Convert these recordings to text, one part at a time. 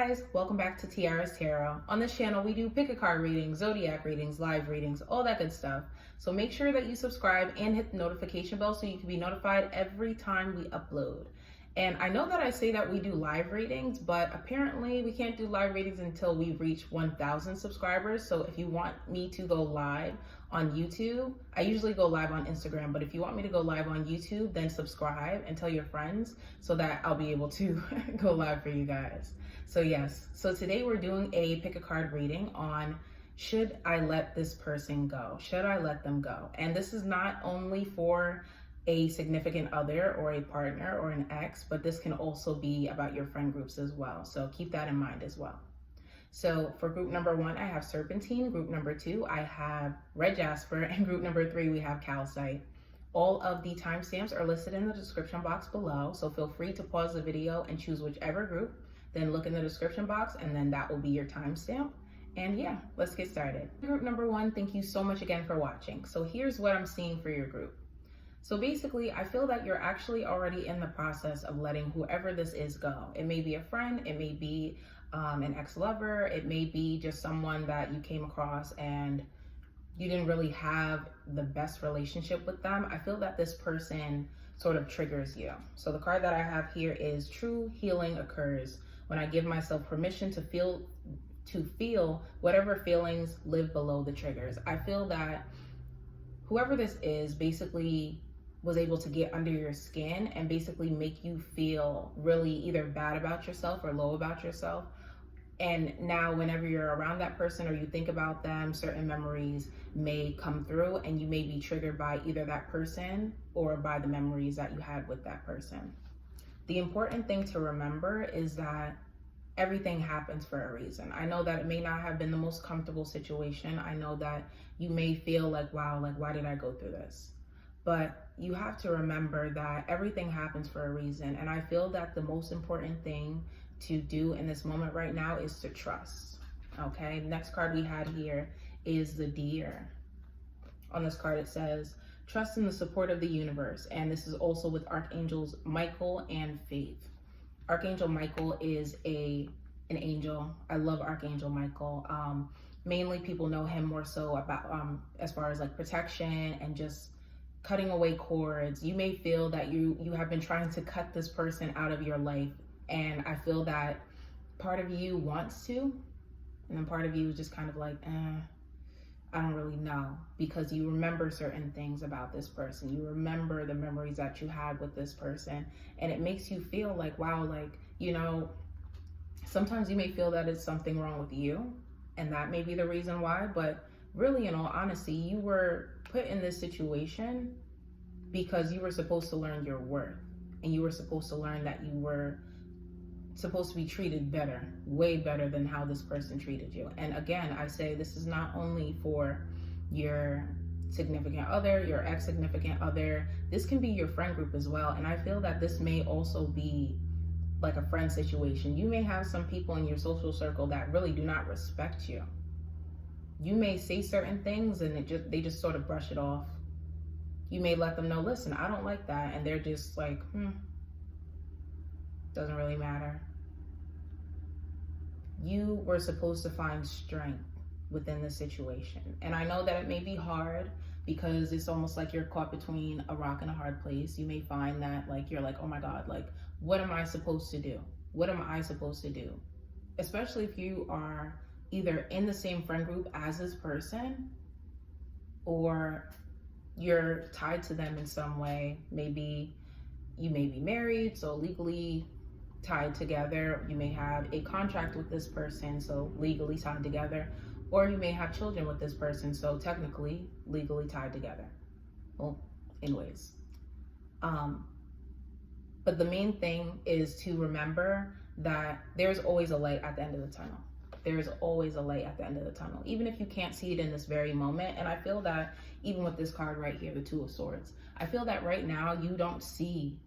guys, welcome back to Tiarah's Tarot. On this channel, we do pick a card readings, zodiac readings, live readings, all that good stuff. So make sure that you subscribe and hit the notification bell so you can be notified every time we upload. And I know that I say that we do live readings, but apparently we can't do live readings until we reach 1,000 subscribers. So if you want me to go live on YouTube, I usually go live on Instagram, but if you want me to go live on YouTube, then subscribe and tell your friends so that I'll be able to go live for you guys. So yes, so today we're doing a pick a card reading on should I let this person go? Should I let them go? And this is not only for a significant other or a partner or an ex, but this can also be about your friend groups as well. So keep that in mind as well. So for group number 1, I have Serpentine. Group number 2, I have Red Jasper. And group number 3, we have Calcite. All of the timestamps are listed in the description box below. So feel free to pause the video and choose whichever group. Then look in the description box and then that will be your timestamp. And yeah, let's get started. Group number 1, thank you so much again for watching. So here's what I'm seeing for your group. So basically, I feel that you're actually already in the process of letting whoever this is go. It may be a friend, it may be an ex-lover, it may be just someone that you came across and you didn't really have the best relationship with them. I feel that this person sort of triggers you. So the card that I have here is True Healing Occurs when I give myself permission to feel whatever feelings live below the triggers. I feel that whoever this is basically was able to get under your skin and basically make you feel really either bad about yourself or low about yourself. And now whenever you're around that person or you think about them, certain memories may come through and you may be triggered by either that person or by the memories that you had with that person. The important thing to remember is that everything happens for a reason. I know that it may not have been the most comfortable situation. I know that you may feel like, wow, like why did I go through this? But you have to remember that everything happens for a reason. And I feel that the most important thing to do in this moment right now is to trust. Okay, next card we had here is the Deer. On this card it says, trust in the support of the universe. And this is also with Archangels Michael and Faith. Archangel Michael is an angel. I love Archangel Michael. Mainly people know him more so about as far as like protection and just cutting away cords. You may feel that you have been trying to cut this person out of your life, and I feel that part of you wants to, and then part of you is just kind of like, I don't really know, because you remember certain things about this person. You remember the memories that you had with this person, and it makes you feel like, wow, like, you know, sometimes you may feel that it's something wrong with you, and that may be the reason why, but really, in all honesty, you were put in this situation because you were supposed to learn your worth, and you were supposed to learn that you were supposed to be treated better, way better than how this person treated you. And again, I say this is not only for your significant other, your ex-significant other, this can be your friend group as well. And I feel that this may also be like a friend situation. You may have some people in your social circle that really do not respect you. You may say certain things and they just sort of brush it off. You may let them know, listen, I don't like that. And they're just like, doesn't really matter. You were supposed to find strength within the situation. And I know that it may be hard because it's almost like you're caught between a rock and a hard place. You may find that like, you're like, oh my God, like, what am I supposed to do? What am I supposed to do? Especially if you are either in the same friend group as this person or you're tied to them in some way. Maybe you may be married, so legally tied together. You may have a contract with this person, so legally tied together, or you may have children with this person, so technically legally tied together. Well, anyways, but the main thing is to remember that there's always a light at the end of the tunnel. There's always a light at the end of the tunnel, even if you can't see it in this very moment. And I feel that even with this card right here, the Two of Swords, I feel that right now you don't see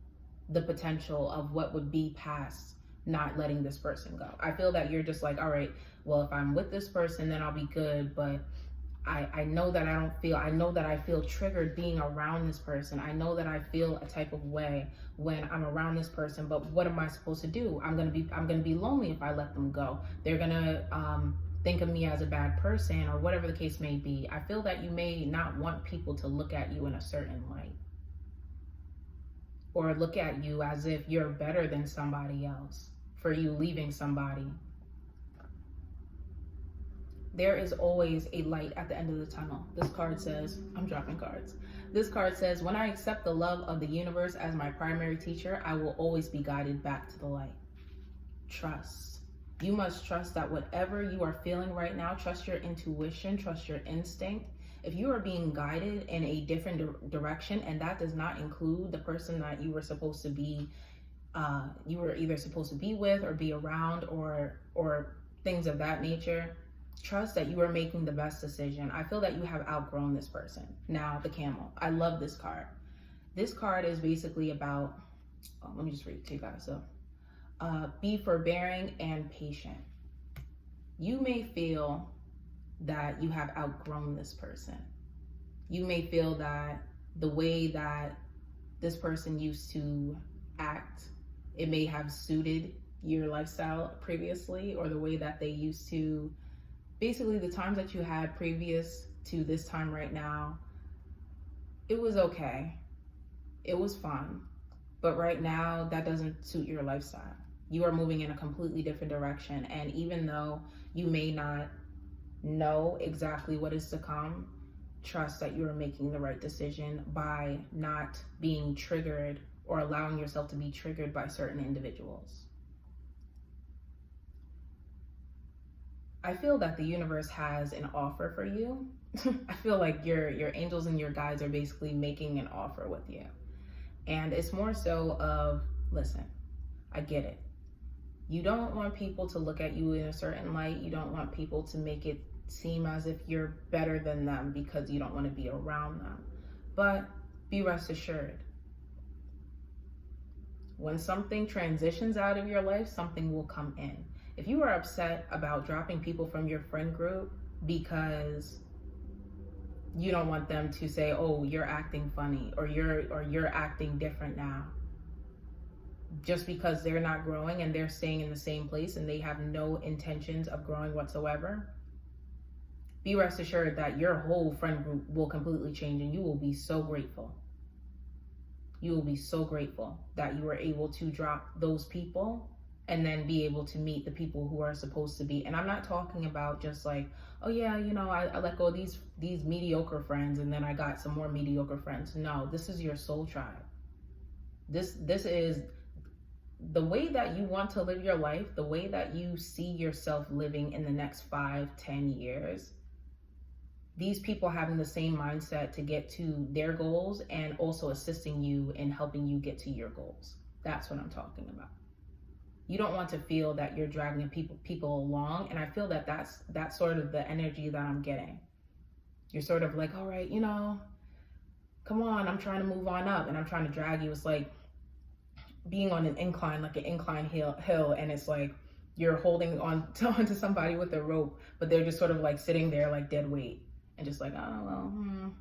the potential of what would be past not letting this person go. I feel that you're just like, all right, well, if I'm with this person, then I'll be good, but I know that I know that I feel triggered being around this person. I know that I feel a type of way when I'm around this person, but what am I supposed to do? I'm gonna be lonely if I let them go. They're gonna think of me as a bad person or whatever the case may be. I feel that you may not want people to look at you in a certain light, or look at you as if you're better than somebody else for you leaving somebody. There is always a light at the end of the tunnel. This card says, I'm dropping cards. This card says, when I accept the love of the universe as my primary teacher, I will always be guided back to the light. Trust. You must trust that whatever you are feeling right now, trust your intuition, trust your instinct. If you are being guided in a different direction, and that does not include the person that you were supposed to be, you were either supposed to be with or be around, or things of that nature, trust that you are making the best decision. I feel that you have outgrown this person. Now, the camel. I love this card. This card is basically about, let me just read it to you guys. So, be forbearing and patient. You may feel that you have outgrown this person. You may feel that the way that this person used to act, it may have suited your lifestyle previously, or the way that they used to, basically the times that you had previous to this time right now, it was okay. It was fun. But right now, that doesn't suit your lifestyle. You are moving in a completely different direction. And even though you may not know exactly what is to come, trust that you are making the right decision by not being triggered or allowing yourself to be triggered by certain individuals. I feel that the universe has an offer for you. I feel like your angels and your guides are basically making an offer with you. And it's more so of, listen, I get it. You don't want people to look at you in a certain light. You don't want people to make it seem as if you're better than them because you don't want to be around them. But be rest assured, when something transitions out of your life, something will come in. If you are upset about dropping people from your friend group because you don't want them to say, oh, you're acting funny, or you're acting different now, just because they're not growing and they're staying in the same place and they have no intentions of growing whatsoever, be rest assured that your whole friend group will completely change, and you will be so grateful. You will be so grateful that you were able to drop those people and then be able to meet the people who are supposed to be. And I'm not talking about just like, oh yeah, you know, I let go of these mediocre friends and then I got some more mediocre friends. No, this is your soul tribe. This is the way that you want to live your life, the way that you see yourself living in the next 5-10 years. These people having the same mindset to get to their goals and also assisting you in helping you get to your goals. That's what I'm talking about. You don't want to feel that you're dragging people along. And I feel that that's sort of the energy that I'm getting. You're sort of like, all right, you know, come on, I'm trying to move on up and I'm trying to drag you. It's like being on an incline, like an incline hill, and it's like you're holding on to somebody with a rope, but they're just sort of like sitting there like dead weight and just like, oh, well,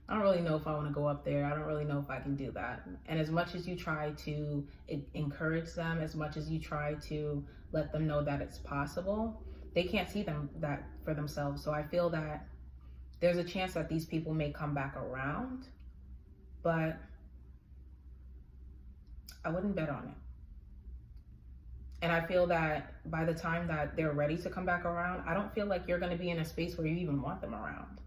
I don't really know if I want to go up there. I don't really know if I can do that. And as much as you try to encourage them, as much as you try to let them know that it's possible, they can't see that for themselves. So I feel that there's a chance that these people may come back around, but I wouldn't bet on it. And I feel that by the time that they're ready to come back around, I don't feel like you're going to be in a space where you even want them around.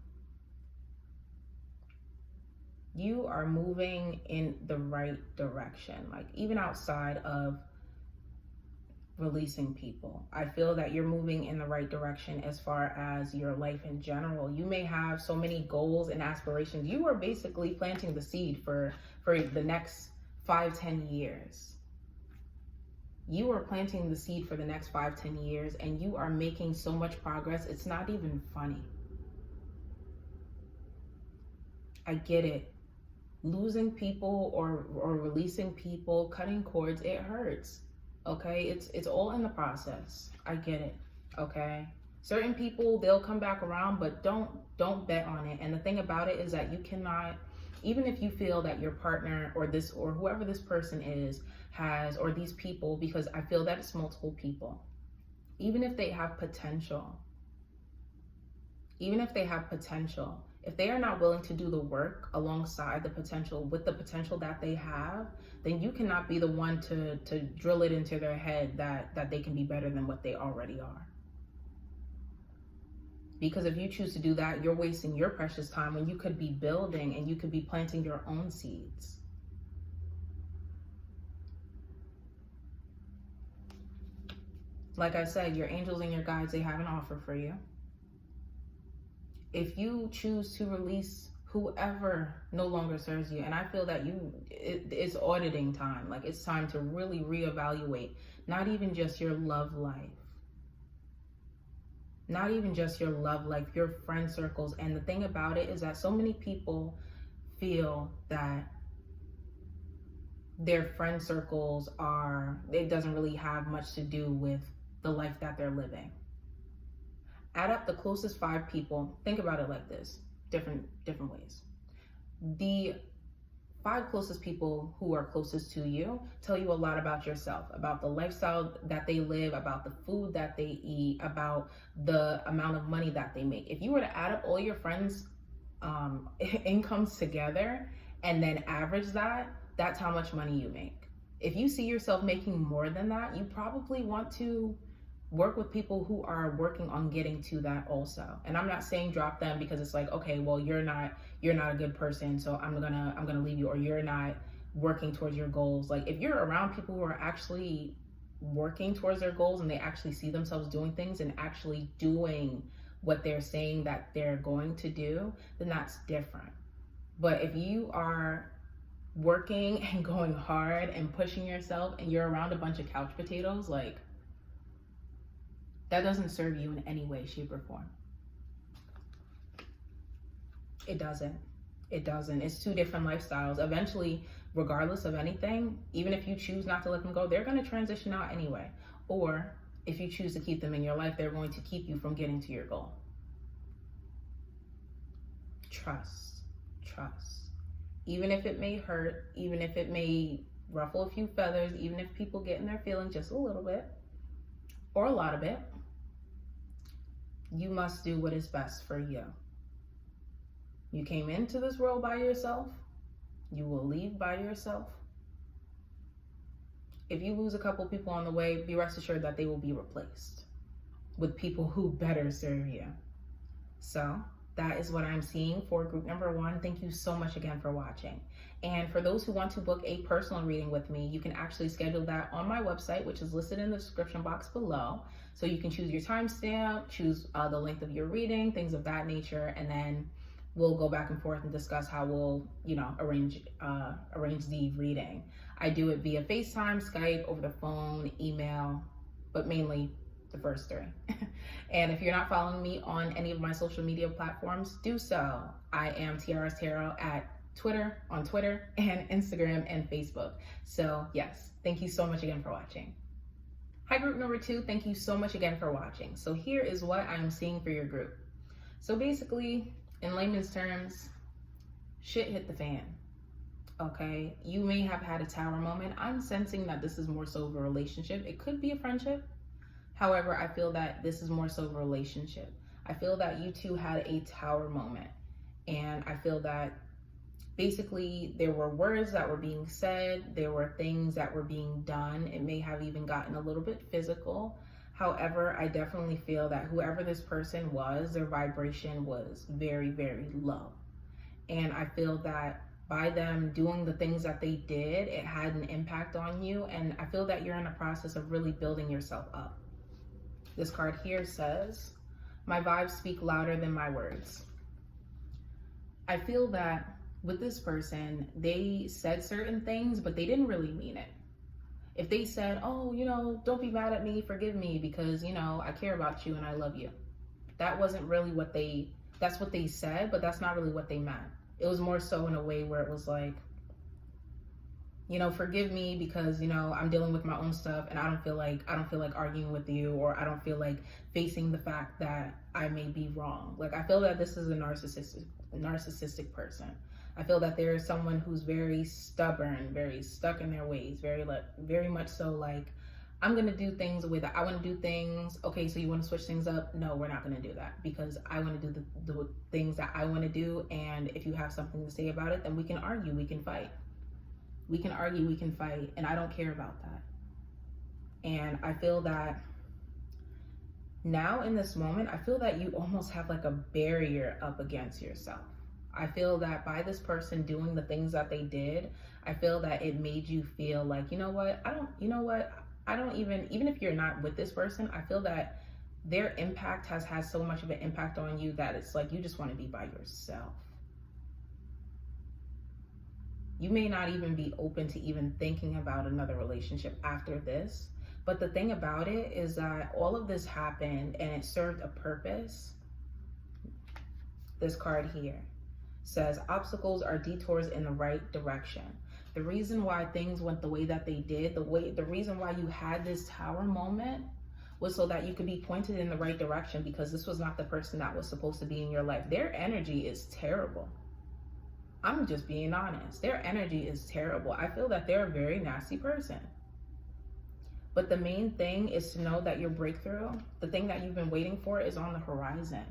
You are moving in the right direction, like even outside of releasing people. I feel that you're moving in the right direction as far as your life in general. You may have so many goals and aspirations. You are basically planting the seed for the next 5-10 years. You are planting the seed for the next 5-10 years, and you are making so much progress. It's not even funny. I get it. Losing people or releasing people, cutting cords, it hurts. Okay, it's all in the process. I get it. Okay, Certain people, they'll come back around, but don't bet on it. And the thing about it is that you cannot, even if you feel that your partner or this or whoever this person is has, or these people, because I feel that it's multiple people, even if they have potential, if they are not willing to do the work alongside the potential, with the potential that they have, then you cannot be the one to drill it into their head that they can be better than what they already are. Because if you choose to do that, you're wasting your precious time when you could be building and you could be planting your own seeds. Like I said, your angels and your guides, they have an offer for you. If you choose to release whoever no longer serves you, and I feel that it's auditing time. Like, it's time to really reevaluate, not even just your love life, your friend circles. And the thing about it is that so many people feel that their friend circles it doesn't really have much to do with the life that they're living. Add up the closest 5 people. Think about it like this, different ways. The 5 closest people who are closest to you tell you a lot about yourself, about the lifestyle that they live, about the food that they eat, about the amount of money that they make. If you were to add up all your friends' incomes together and then average that, that's how much money you make. If you see yourself making more than that, you probably want to work with people who are working on getting to that also. And I'm not saying drop them because it's like, okay, well, you're not a good person, so I'm gonna leave you, or you're not working towards your goals. Like, if you're around people who are actually working towards their goals and they actually see themselves doing things and actually doing what they're saying that they're going to do, then that's different. But if you are working and going hard and pushing yourself and you're around a bunch of couch potatoes, like, that doesn't serve you in any way, shape, or form. It doesn't. It's 2 different lifestyles. Eventually, regardless of anything, even if you choose not to let them go, they're going to transition out anyway. Or if you choose to keep them in your life, they're going to keep you from getting to your goal. Trust. Even if it may hurt, even if it may ruffle a few feathers, even if people get in their feelings just a little bit or a lot of it, you must do what is best for you. You came into this world by yourself. You will leave by yourself. If you lose a couple people on the way, be rest assured that they will be replaced with people who better serve you. So that is what I'm seeing for group number 1. Thank you so much again for watching. And for those who want to book a personal reading with me, you can actually schedule that on my website, which is listed in the description box below. So you can choose your timestamp, choose the length of your reading, things of that nature, and then we'll go back and forth and discuss how we'll, arrange the reading. I do it via FaceTime, Skype, over the phone, email, but mainly the first 3. And if you're not following me on any of my social media platforms, do so. I am Tiarah's Tarot on Twitter and Instagram and Facebook. So yes, thank you so much again for watching. Hi, group number 2. Thank you so much again for watching. So here is what I'm seeing for your group. So basically, in layman's terms, shit hit the fan. Okay, you may have had a tower moment. I'm sensing that this is more so of a relationship. It could be a friendship. However, I feel that this is more so of a relationship. I feel that you 2 had a tower moment. And I feel that basically there were words that were being said. There were things that were being done. It may have even gotten a little bit physical. However, I definitely feel that whoever this person was, their vibration was very, very low. And I feel that by them doing the things that they did, it had an impact on you. And I feel that you're in a process of really building yourself up. This card here says, my vibes speak louder than my words. I feel that with this person, they said certain things, but they didn't really mean it. If they said, oh, don't be mad at me, forgive me because, I care about you and I love you. That wasn't really that's what they said, but that's not really what they meant. It was more so in a way where it was like, forgive me because, I'm dealing with my own stuff and I don't feel like arguing with you, or I don't feel like facing the fact that I may be wrong. Like, I feel that this is a narcissistic person. I feel that there is someone who's very stubborn, very stuck in their ways, very much so like, I'm going to do things the way that I want to do things. Okay, so you want to switch things up? No, we're not going to do that because I want to do the things that I want to do. And if you have something to say about it, then we can argue, we can fight. We can argue, we can fight, and I don't care about that. And I feel that now in this moment, I feel that you almost have like a barrier up against yourself. I feel that by this person doing the things that they did, I feel that it made you feel like, I don't even if you're not with this person, I feel that their impact has had so much of an impact on you that it's like you just want to be by yourself. You may not even be open to even thinking about another relationship after this. But the thing about it is that all of this happened and it served a purpose. This card here says obstacles are detours in the right direction. The reason why things went the way that they did, the reason why you had this Tower moment was so that you could be pointed in the right direction, because this was not the person that was supposed to be in your life. Their energy is terrible. I'm just being honest. Their energy is terrible. I feel that they're a very nasty person. But the main thing is to know that your breakthrough, the thing that you've been waiting for, is on the horizon.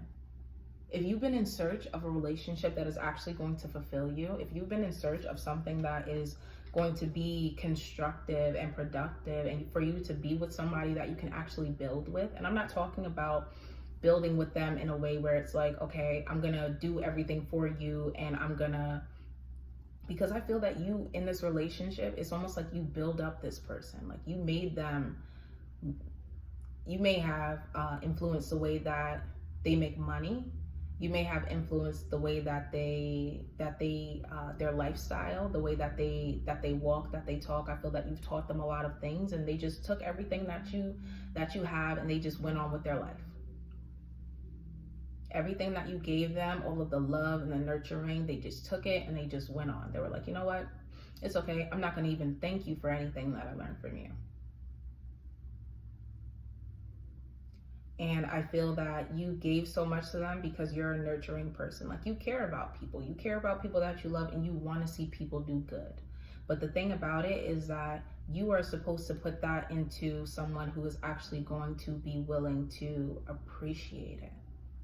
If you've been in search of a relationship that is actually going to fulfill you, if you've been in search of something that is going to be constructive and productive, and for you to be with somebody that you can actually build with, and I'm not talking about building with them in a way where it's like, okay, I'm gonna do everything for you, and because I feel that you in this relationship, it's almost like you build up this person, like you may have influenced the way that they make money. You may have influenced the way that they their lifestyle, the way that they walk, that they talk. I feel that you've taught them a lot of things, and they just took everything that you have and they just went on with their life. Everything that you gave them, all of the love and the nurturing, they just took it and they just went on. They were like, you know what? It's okay. I'm not going to even thank you for anything that I learned from you. And I feel that you gave so much to them because you're a nurturing person. Like, you care about people. You care about people that you love, and you want to see people do good. But the thing about it is that you are supposed to put that into someone who is actually going to be willing to appreciate it.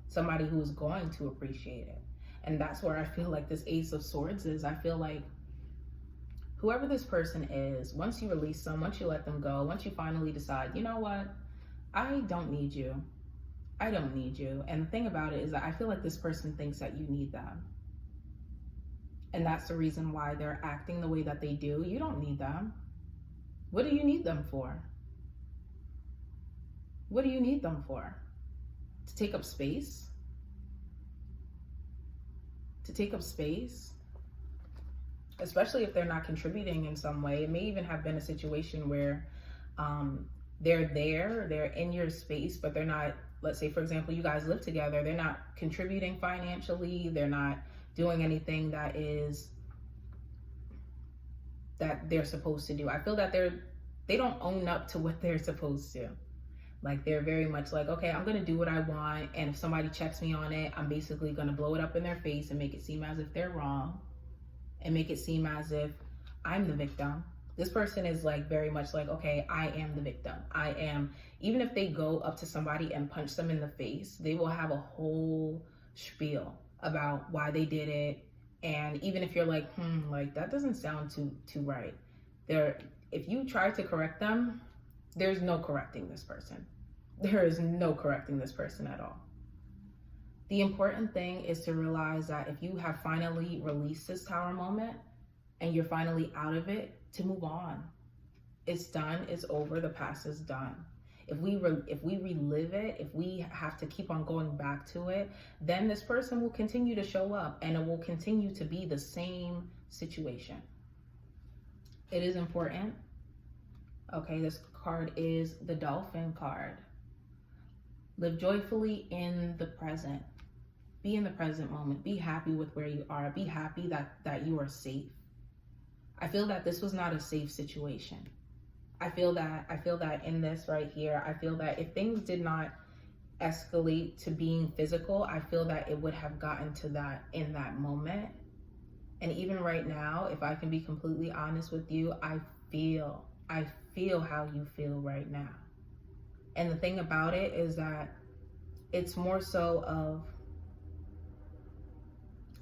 Somebody who is going to appreciate it. And that's where I feel like this Ace of Swords is. I feel like whoever this person is, once you release them, once you let them go, once you finally decide, you know what? I don't need you. I don't need you. And the thing about it is that I feel like this person thinks that you need them. And that's the reason why they're acting the way that they do. You don't need them. What do you need them for? What do you need them for? To take up space? To take up space? Especially if they're not contributing in some way. It may even have been a situation where they're in your space, but they're not, let's say, for example, you guys live together, they're not contributing financially, they're not doing anything that they're supposed to do. I feel that they don't own up to what they're supposed to. Like, they're very much like, okay, I'm going to do what I want, and if somebody checks me on it, I'm basically going to blow it up in their face and make it seem as if they're wrong, and make it seem as if I'm the victim. This person is like very much like, okay, I am the victim. I am, even if they go up to somebody and punch them in the face, they will have a whole spiel about why they did it. And even if you're like, like that doesn't sound too right. If you try to correct them, there's no correcting this person. There is no correcting this person at all. The important thing is to realize that if you have finally released this Tower moment and you're finally out of it, to move on. It's done, it's over, the past is done. If we relive it, if we have to keep on going back to it, then this person will continue to show up and it will continue to be the same situation. It is important. Okay, this card is the Dolphin card. Live joyfully in the present. Be in the present moment. Be happy with where you are. Be happy that you are safe. I feel that this was not a safe situation. I feel that in this right here, I feel that if things did not escalate to being physical, I feel that it would have gotten to that in that moment. And even right now, if I can be completely honest with you, I feel how you feel right now. And the thing about it is that it's more so of,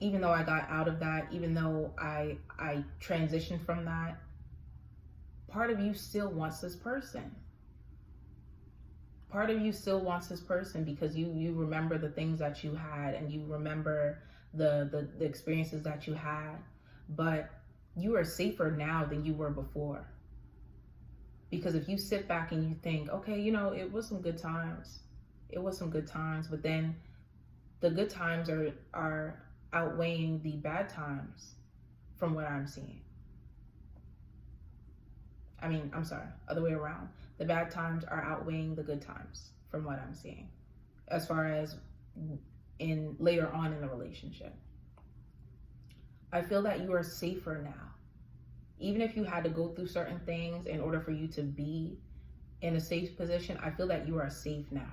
even though I got out of that, even though I transitioned from that, part of you still wants this person. Part of you still wants this person because you remember the things that you had, and you remember the experiences that you had. But you are safer now than you were before. Because if you sit back and you think, okay, you know, it was some good times. It was some good times, but then the good times are outweighing the bad times from what I'm seeing. I mean, I'm sorry, other way around. The bad times are outweighing the good times from what I'm seeing, as far as in later on in the relationship. I feel that you are safer now. Even if you had to go through certain things in order for you to be in a safe position, I feel that you are safe now.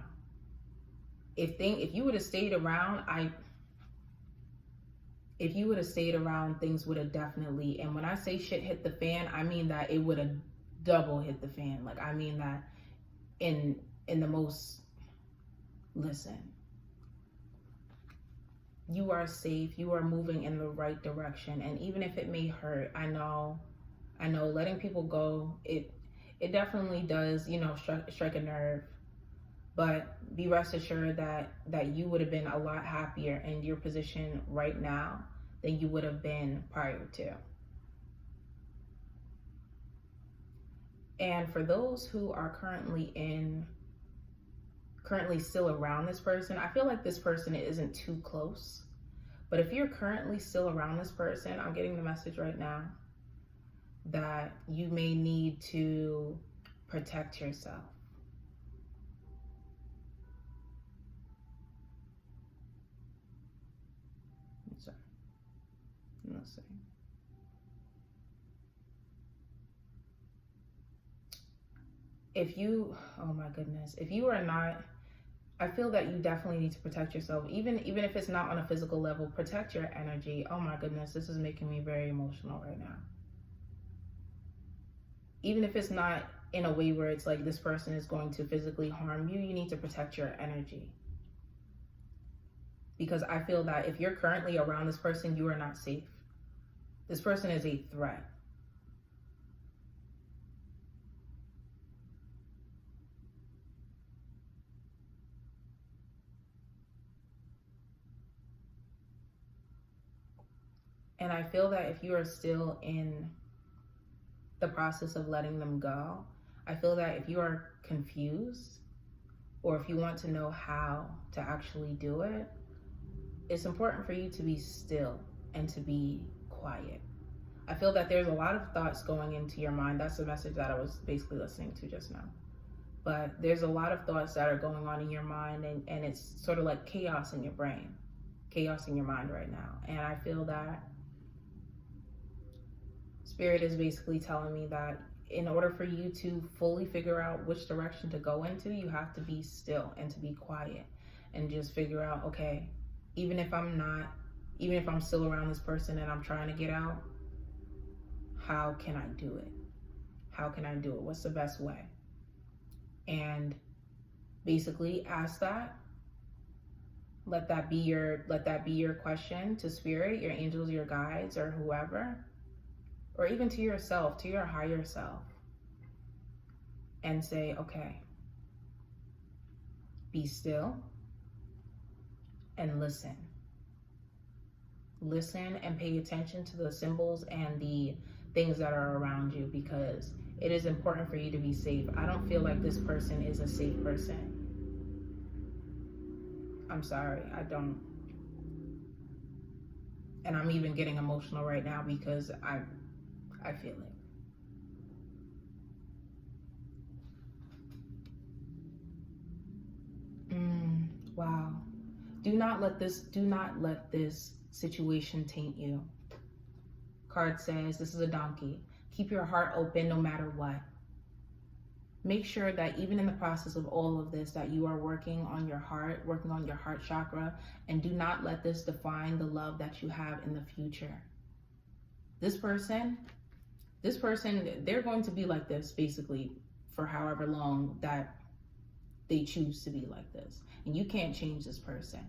If you would have stayed around, things would have definitely, and when I say shit hit the fan, I mean that it would have double hit the fan. Like, I mean that in the most, listen, you are safe, you are moving in the right direction. And even if it may hurt, I know letting people go, it definitely does, you know, strike a nerve. But be rest assured that you would have been a lot happier in your position right now than you would have been prior to. And for those who are currently still around this person, I feel like this person isn't too close. But if you're currently still around this person, I'm getting the message right now that you may need to protect yourself. I'm sorry. Let's see. Oh my goodness, if you are not, I feel that you definitely need to protect yourself. Even if it's not on a physical level, protect your energy. Oh my goodness, this is making me very emotional right now. Even if it's not in a way where it's like this person is going to physically harm you, you need to protect your energy. Because I feel that if you're currently around this person, you are not safe. This person is a threat. And I feel that if you are still in the process of letting them go, I feel that if you are confused, or if you want to know how to actually do it, it's important for you to be still and to be quiet. I feel that there's a lot of thoughts going into your mind. That's the message that I was basically listening to just now. But there's a lot of thoughts that are going on in your mind, and it's sort of like chaos in your brain, chaos in your mind right now. And I feel that Spirit is basically telling me that in order for you to fully figure out which direction to go into, you have to be still and to be quiet and just figure out, okay, even if I'm still around this person and I'm trying to get out, how can I do it? How can I do it? What's the best way? And basically ask that. Let that be your question to Spirit, your angels, your guides, or whoever. Or even to yourself, to your higher self, and say, okay, be still and listen. Listen and pay attention to the symbols and the things that are around you, because it is important for you to be safe. I don't feel like this person is a safe person. I'm sorry, I don't. And I'm even getting emotional right now because I feel it. Wow. Do not let this situation taint you. Card says, this is a donkey. Keep your heart open no matter what. Make sure that even in the process of all of this, that you are working on your heart chakra, and do not let this define the love that you have in the future. This person, they're going to be like this basically for however long that they choose to be like this. And you can't change this person.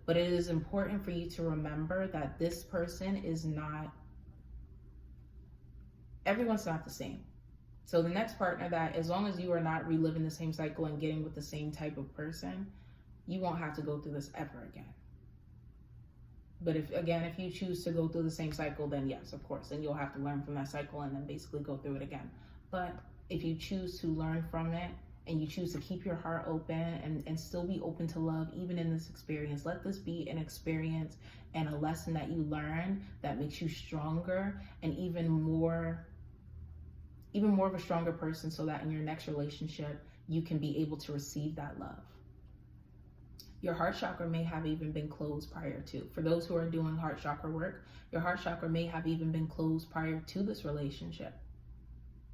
But it is important for you to remember that this person is not, everyone's not the same. So the next partner, that as long as you are not reliving the same cycle and getting with the same type of person, you won't have to go through this ever again. But if you choose to go through the same cycle, then yes, of course, then you'll have to learn from that cycle and then basically go through it again. But if you choose to learn from it and you choose to keep your heart open and still be open to love, even in this experience, let this be an experience and a lesson that you learn that makes you stronger and even more of a stronger person, so that in your next relationship, you can be able to receive that love. Your heart chakra may have even been closed prior to. For those who are doing heart chakra work, your heart chakra may have even been closed prior to this relationship,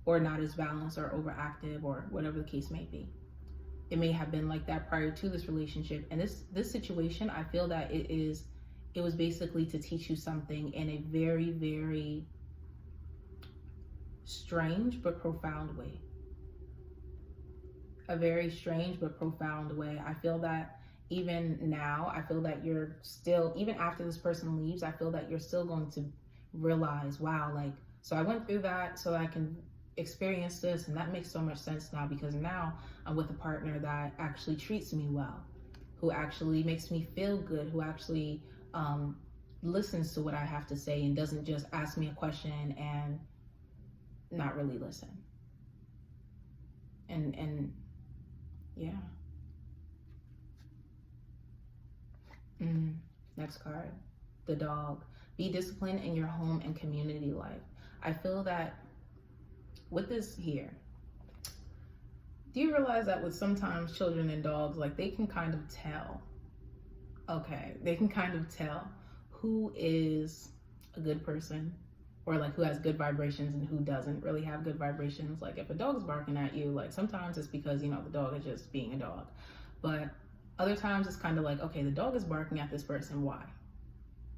or not as balanced or overactive, or whatever the case may be. It may have been like that prior to this relationship. And this situation, I feel that it was basically to teach you something in a very, very strange but profound way. A very strange but profound way. I feel that even now, I feel that you're still, even after this person leaves, I feel that you're still going to realize, wow, like, so I went through that so that I can experience this, and that makes so much sense now, because now I'm with a partner that actually treats me well, who actually makes me feel good, who actually listens to what I have to say and doesn't just ask me a question and not really listen. And yeah. Next card, the dog. Be disciplined in your home and community life. I feel that with this here, do you realize that with sometimes children and dogs, like they can kind of tell, they can kind of tell who is a good person, or like who has good vibrations and who doesn't really have good vibrations. Like if a dog's barking at you, like sometimes it's because, the dog is just being a dog. But other times it's kind of like, okay, the dog is barking at this person. Why?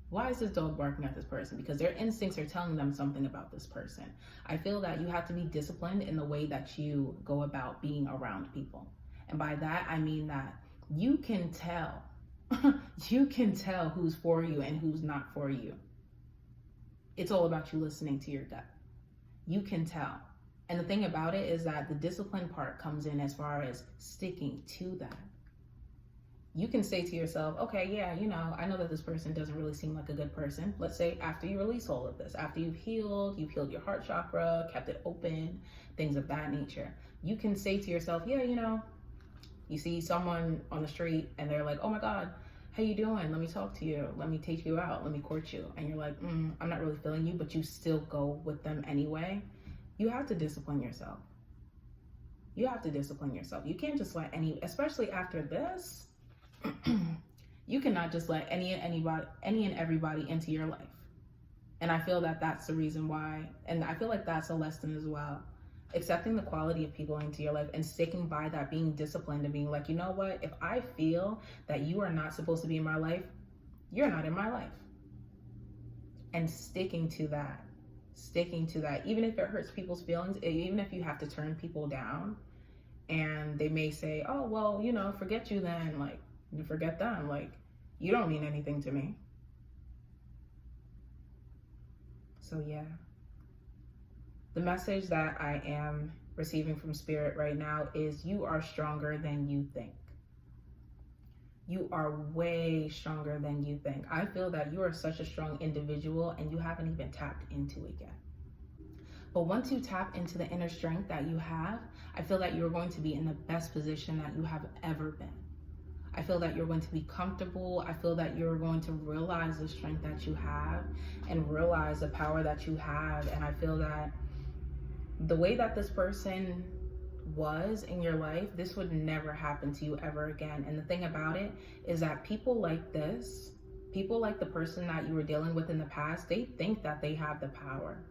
Why is this dog barking at this person? Because their instincts are telling them something about this person. I feel that you have to be disciplined in the way that you go about being around people. And by that, I mean that you can tell, you can tell who's for you and who's not for you. It's all about you listening to your gut. You can tell. And the thing about it is that the discipline part comes in as far as sticking to that. You can say to yourself, okay, yeah, I know that this person doesn't really seem like a good person. Let's say after you release all of this, after you've healed your heart chakra, kept it open, things of that nature. You can say to yourself, yeah, you see someone on the street and they're like, oh my God, how you doing? Let me talk to you. Let me take you out. Let me court you. And you're like, I'm not really feeling you, but you still go with them anyway. You have to discipline yourself. You have to discipline yourself. You can't just let especially after this, you cannot just let any and everybody into your life. And I feel that that's the reason why. And I feel like that's a lesson as well. Accepting the quality of people into your life and sticking by that, being disciplined and being like, you know what? If I feel that you are not supposed to be in my life, you're not in my life. And sticking to that, even if it hurts people's feelings, even if you have to turn people down and they may say, oh, well, forget you then, like, forget them, like, you don't mean anything to me. So yeah. The message that I am receiving from Spirit right now is you are stronger than you think. You are way stronger than you think. I feel that you are such a strong individual and you haven't even tapped into it yet. But once you tap into the inner strength that you have, I feel that you're going to be in the best position that you have ever been. I feel that you're going to be comfortable. I feel that you're going to realize the strength that you have and realize the power that you have. And I feel that the way that this person was in your life, this would never happen to you ever again. And the thing about it is that people like this, People like the person that you were dealing with in the past, they think that they have the power.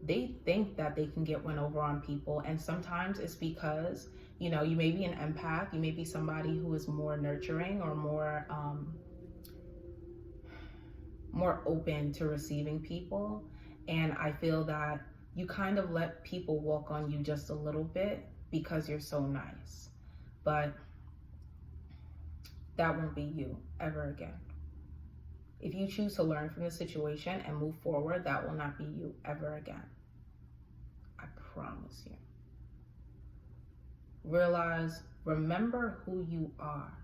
They think that they can get one over on people. And sometimes it's because, you know, you may be an empath. You may be somebody who is more nurturing or more open to receiving people. And I feel that you kind of let people walk on you just a little bit because you're so nice. But that won't be you ever again. If you choose to learn from the situation and move forward, that will not be you ever again. I promise you. Remember who you are.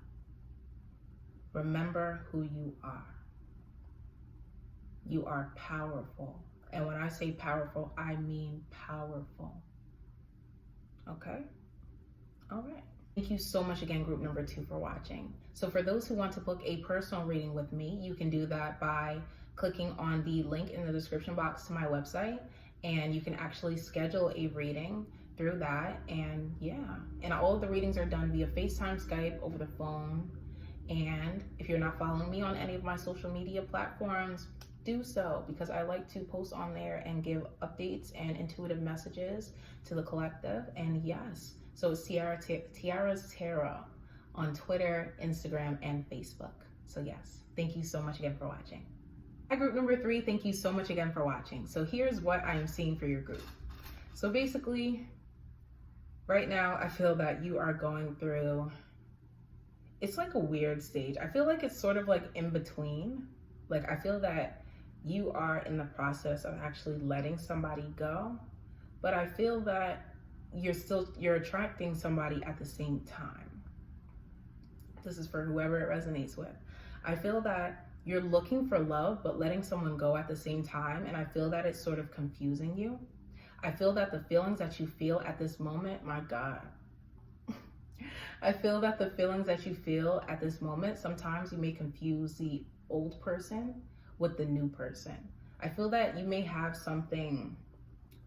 Remember who you are. You are powerful. And when I say powerful, I mean powerful. Okay? All right. Thank you so much again, group number 2, for watching. So for those who want to book a personal reading with me, you can do that by clicking on the link in the description box to my website, and you can actually schedule a reading through that. And yeah, and all of the readings are done via FaceTime, Skype, over the phone. And if you're not following me on any of my social media platforms, do so, because I like to post on there and give updates and intuitive messages to the collective. And yes, so it's Tiarah's Tarot on Twitter, Instagram, and Facebook. So yes, thank you so much again for watching. Hi, group number 3, thank you so much again for watching. So here's what I am seeing for your group. So basically, right now, I feel that you are going through, it's like a weird stage. I feel like it's sort of like in between. Like, I feel that you are in the process of actually letting somebody go, but I feel that you're attracting somebody at the same time. This is for whoever it resonates with. I feel that you're looking for love, but letting someone go at the same time. And I feel that it's sort of confusing you. I feel that the feelings that you feel at this moment, my God. I feel that the feelings that you feel at this moment, sometimes you may confuse the old person with the new person. I feel that you may have something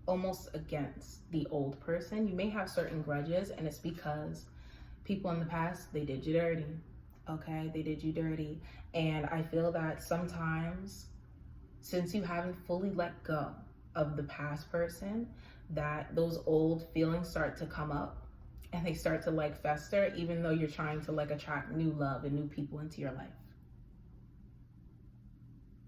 almost against the old person. You may have certain grudges, and it's because people in the past, they did you dirty. Okay, they did you dirty. And I feel that sometimes, since you haven't fully let go of the past person, that those old feelings start to come up and they start to like fester, even though you're trying to like attract new love and new people into your life.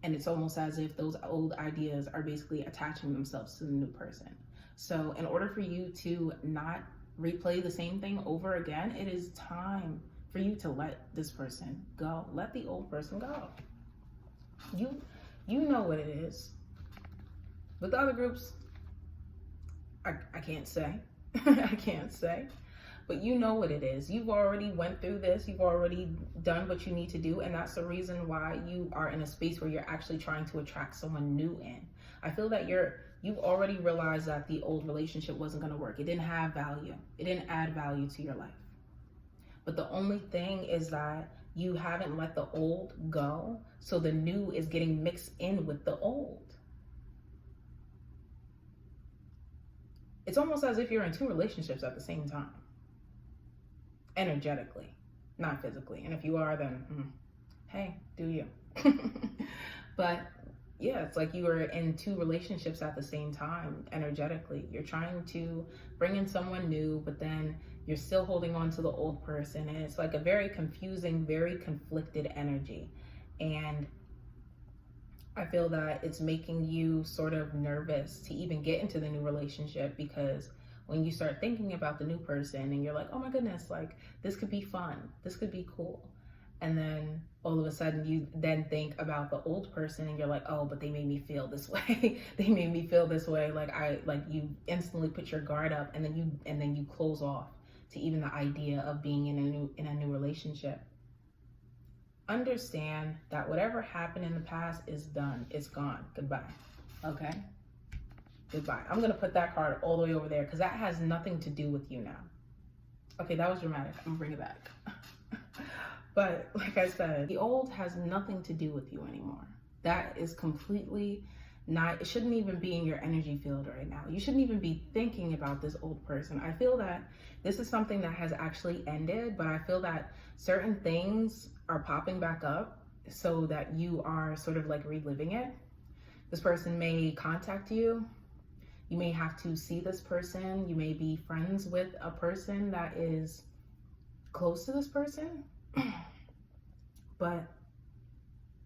And it's almost as if those old ideas are basically attaching themselves to the new person. So in order for you to not replay the same thing over again, it is time for you to let this person go. Let the old person go. You know what it is. With the other groups, I can't say. I can't say. But you know what it is. You've already went through this. You've already done what you need to do. And that's the reason why you are in a space where you're actually trying to attract someone new in. I feel that you've already realized that the old relationship wasn't going to work. It didn't have value. It didn't add value to your life. But the only thing is that you haven't let the old go. So the new is getting mixed in with the old. It's almost as if you're in 2 relationships at the same time. Energetically, not physically. And if you are, then hey, do you. But yeah, it's like you are in 2 relationships at the same time. Energetically, you're trying to bring in someone new, but then you're still holding on to the old person. And it's like a very confusing, very conflicted energy. And I feel that it's making you sort of nervous to even get into the new relationship, because when you start thinking about the new person and you're like, oh my goodness, like this could be fun, this could be cool. And then all of a sudden you then think about the old person and you're like, oh, but they made me feel this way. They made me feel this way. Like you instantly put your guard up, and then you close off to even the idea of being in a new relationship. Understand that whatever happened in the past is done. It's gone. Goodbye. Okay? Goodbye. I'm going to put that card all the way over there because that has nothing to do with you now. Okay, that was dramatic. I'm going to bring it back. But like I said, the old has nothing to do with you anymore. That is completely not, it shouldn't even be in your energy field right now. You shouldn't even be thinking about this old person. I feel that this is something that has actually ended, but I feel that certain things are popping back up so that you are sort of like reliving it. This person may contact you. You may have to see this person. You may be friends with a person that is close to this person. But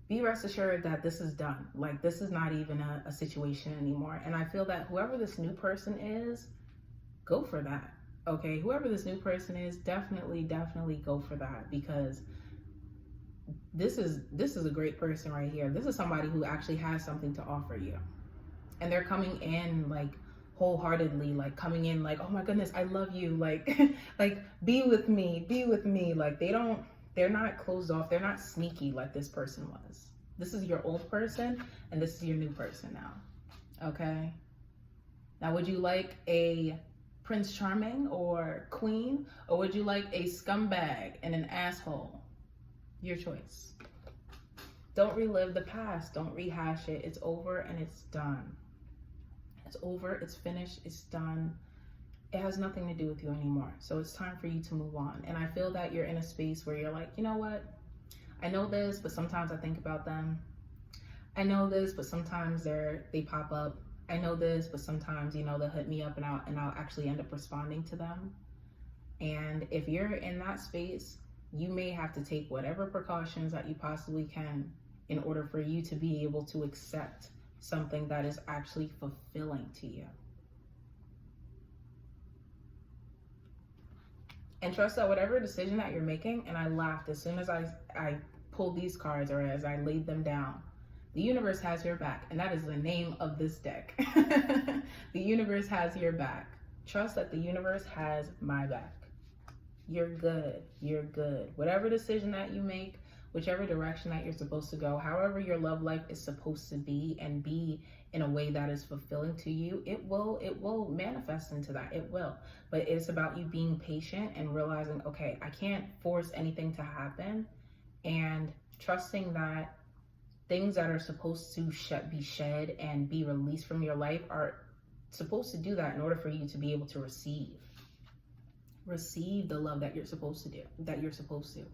be rest assured that this is done. Like, this is not even a situation anymore. And I feel that whoever this new person is, go for that. Okay, whoever this new person is, definitely go for that, because this is a great person right here. This is somebody who actually has something to offer you. And they're coming in like wholeheartedly, like coming in like, oh my goodness, I love you. Like, like be with me. Like they're not closed off. They're not sneaky like this person was. This is your old person and this is your new person now. Okay. Now, would you like a Prince Charming or Queen, or would you like a scumbag and an asshole? Your choice. Don't relive the past. Don't rehash it. It's over and it's done. It's over. It's finished. It's done. It has nothing to do with you anymore. So it's time for you to move on. And I feel that you're in a space where you're like, you know what? I know this, but sometimes I think about them. I know this, but sometimes they pop up. I know this, but sometimes, you know, they'll hit me up and I'll actually end up responding to them. And if you're in that space, you may have to take whatever precautions that you possibly can in order for you to be able to accept something that is actually fulfilling to you. And trust that whatever decision that you're making, and I laughed as soon as I pulled these cards, or as I laid them down, the universe has your back. And that is the name of this deck. The universe has your back. Trust that the universe has my back. You're good. You're good. Whatever decision that you make, whichever direction that you're supposed to go, however your love life is supposed to be and be in a way that is fulfilling to you, it will manifest into that. It will. But it's about you being patient and realizing, okay, I can't force anything to happen, and trusting that things that are supposed to be shed and be released from your life are supposed to do that in order for you to be able to receive the love that you're supposed to.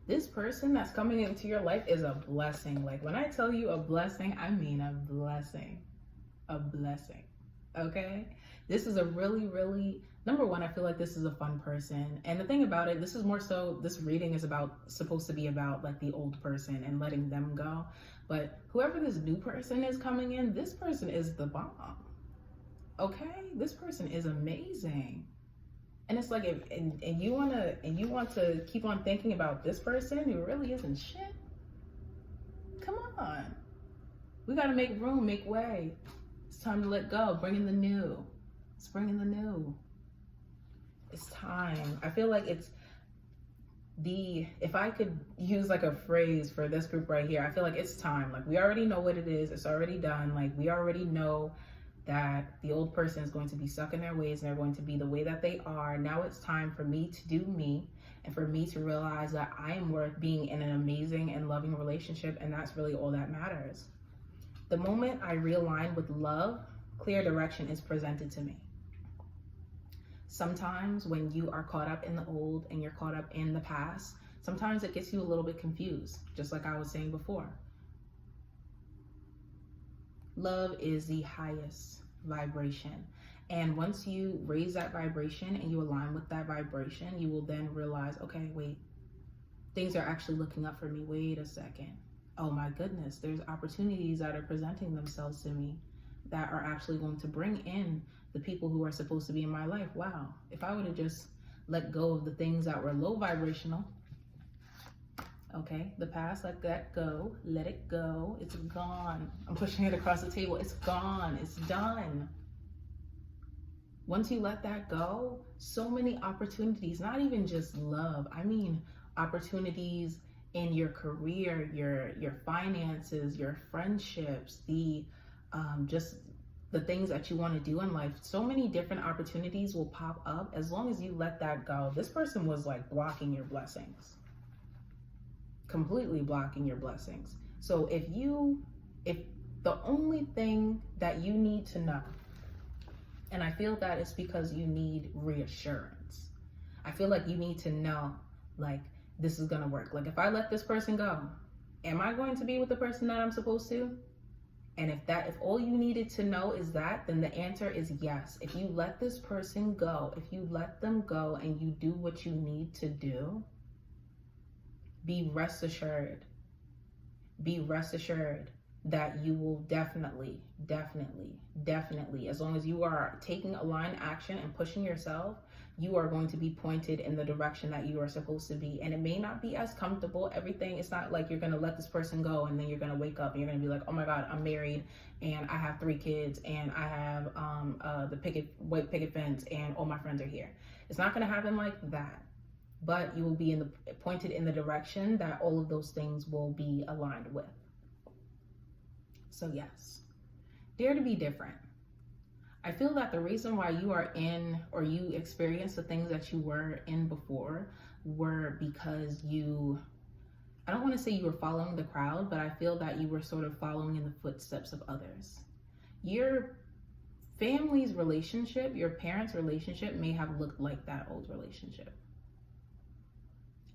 This person that's coming into your life is a blessing. Like, when I tell you a blessing, I mean a blessing. Okay, this is a really, number one, I feel like this is a fun person. And the thing about it, this is more so, this reading is supposed to be about like the old person and letting them go. But whoever this new person is coming in, this person is the bomb. Okay, this person is amazing. And it's like, and you want to keep on thinking about this person who really isn't shit. Come on, we got to make room, make way. It's time to let go. Bring in the new. It's bringing the new. It's time. I feel like it's if I could use like a phrase for this group right here, I feel like it's time. Like, we already know what it is. It's already done. Like, we already know that the old person is going to be stuck in their ways and they're going to be the way that they are. Now it's time for me to do me, and for me to realize that I am worth being in an amazing and loving relationship, and that's really all that matters. The moment I realign with love, clear direction is presented to me. Sometimes when you are caught up in the old and you're caught up in the past, sometimes it gets you a little bit confused, just like I was saying before. Love is the highest vibration. And once you raise that vibration and you align with that vibration, you will then realize, okay, wait, things are actually looking up for me. Wait a second. Oh my goodness, there's opportunities that are presenting themselves to me that are actually going to bring in the people who are supposed to be in my life. Wow. If I would have just let go of the things that were low vibrational, okay, the past, let that go, let it go. It's gone. I'm pushing it across the table. It's gone. It's done. Once you let that go, so many opportunities, not even just love. I mean, opportunities in your career, your finances, your friendships, just the things that you want to do in life. So many different opportunities will pop up as long as you let that go. This person was like blocking your blessings. Completely blocking your blessings. So if the only thing that you need to know, and I feel that it's because you need reassurance. I feel like you need to know, like, this is gonna work. Like, if I let this person go, am I going to be with the person that I'm supposed to? And if all you needed to know is that, then the answer is yes. If you let this person go, if you let them go and you do what you need to do, be rest assured that you will definitely, as long as you are taking aligned action and pushing yourself, you are going to be pointed in the direction that you are supposed to be. And it may not be as comfortable. Everything, it's not like you're going to let this person go and then you're going to wake up and you're going to be like, oh my God, I'm married and I have 3 kids and I have the white picket fence and all my friends are here. It's not going to happen like that. But you will be pointed in the direction that all of those things will be aligned with. So yes, dare to be different. I feel that the reason why you are in, or you experienced the things that you were in before, were because I don't want to say you were following the crowd, but I feel that you were sort of following in the footsteps of others. Your family's relationship, your parents' relationship may have looked like that old relationship.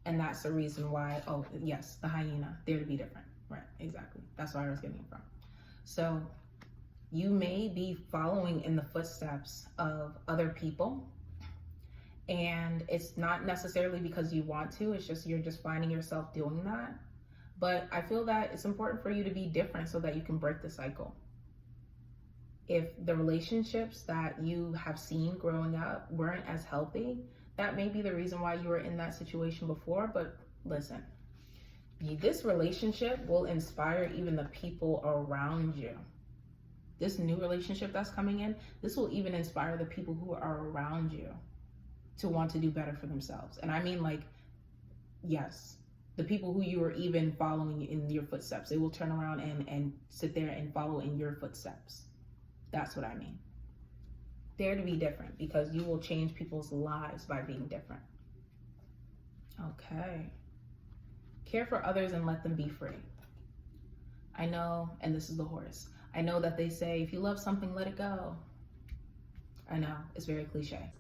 And that's the reason why, oh yes, the hyena, dare to be different. Right, exactly. That's where I was getting it from. So you may be following in the footsteps of other people, and it's not necessarily because you want to, it's just you're just finding yourself doing that. But I feel that it's important for you to be different so that you can break the cycle. If the relationships that you have seen growing up weren't as healthy, that may be the reason why you were in that situation before. But listen, this relationship will inspire even the people around you. This new relationship that's coming in, this will even inspire the people who are around you to want to do better for themselves. And I mean, like, yes, the people who you are even following in your footsteps, they will turn around and sit there and follow in your footsteps. That's what I mean. Dare to be different, because you will change people's lives by being different. Okay. Care for others and let them be free. I know, and this is the horse. I know that they say, if you love something, let it go. I know, it's very cliche.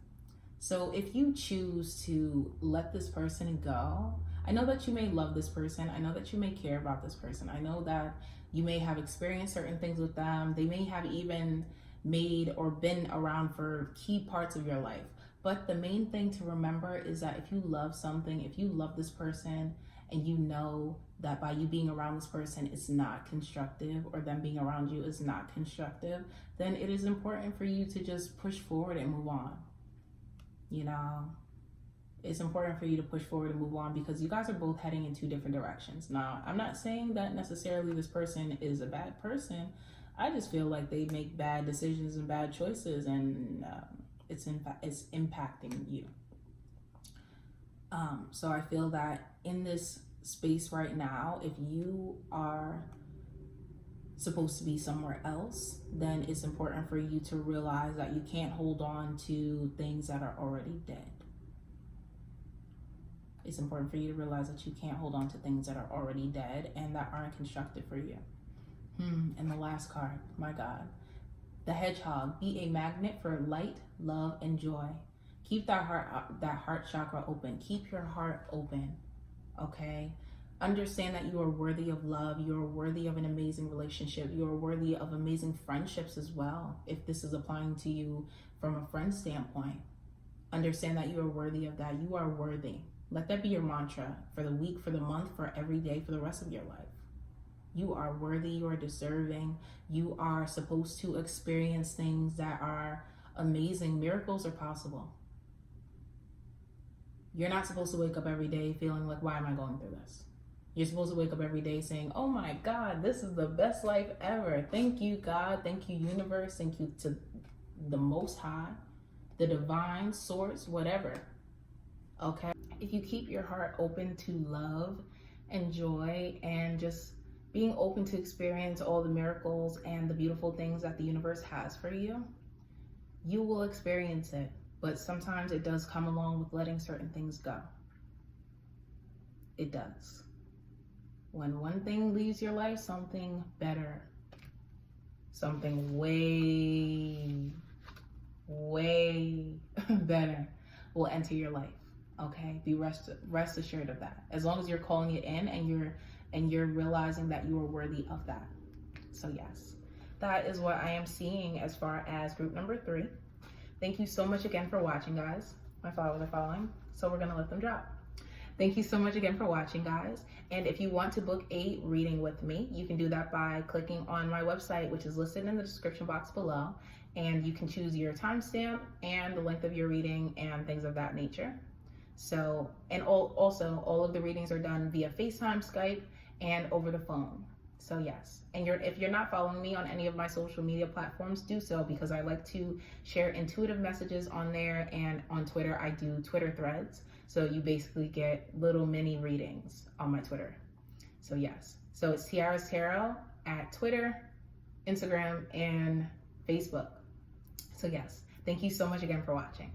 So if you choose to let this person go, I know that you may love this person. I know that you may care about this person. I know that you may have experienced certain things with them. They may have even made or been around for key parts of your life. But the main thing to remember is that if you love something, if you love this person, and you know that by you being around this person it's not constructive, or them being around you is not constructive, then it is important for you to just push forward and move on. You know, it's important for you to push forward and move on, because you guys are both heading in 2 different directions. Now, I'm not saying that necessarily this person is a bad person. I just feel like they make bad decisions and bad choices, and it's impacting you. So I feel that in this space right now, if you are supposed to be somewhere else, then it's important for you to realize that you can't hold on to things that are already dead. It's important for you to realize that you can't hold on to things that are already dead and that aren't constructive for you. And the last card, my God, the hedgehog. Be a magnet for light, love, and joy. Keep that heart chakra open. Keep your heart open, okay? Understand that you are worthy of love. You are worthy of an amazing relationship. You are worthy of amazing friendships as well, if this is applying to you from a friend standpoint. Understand that you are worthy of that. You are worthy. Let that be your mantra for the week, for the month, for every day, for the rest of your life. You are worthy. You are deserving. You are supposed to experience things that are amazing. Miracles are possible. You're not supposed to wake up every day feeling like, why am I going through this? You're supposed to wake up every day saying, oh my God, this is the best life ever. Thank you, God. Thank you, universe. Thank you to the Most High, the divine source, whatever. Okay? If you keep your heart open to love and joy and just being open to experience all the miracles and the beautiful things that the universe has for you, you will experience it. But sometimes it does come along with letting certain things go. It does. When one thing leaves your life, something better, something way better will enter your life. Okay? Be rest assured of that. As long as you're calling it in and you're and you're realizing that you are worthy of that. So yes, that is what I am seeing as far as group number 3. Thank you so much again for watching, guys. My followers are following, so we're gonna let them drop. Thank you so much again for watching, guys. And if you want to book a reading with me, you can do that by clicking on my website, which is listed in the description box below. And you can choose your timestamp and the length of your reading and things of that nature. So, and also all of the readings are done via FaceTime, Skype, and over the phone. So yes, and if you're not following me on any of my social media platforms, do so, because I like to share intuitive messages on there, and on Twitter, I do Twitter threads. So you basically get little mini readings on my Twitter. So yes, so it's Tiarah's Tarot at Twitter, Instagram, and Facebook. So yes, thank you so much again for watching.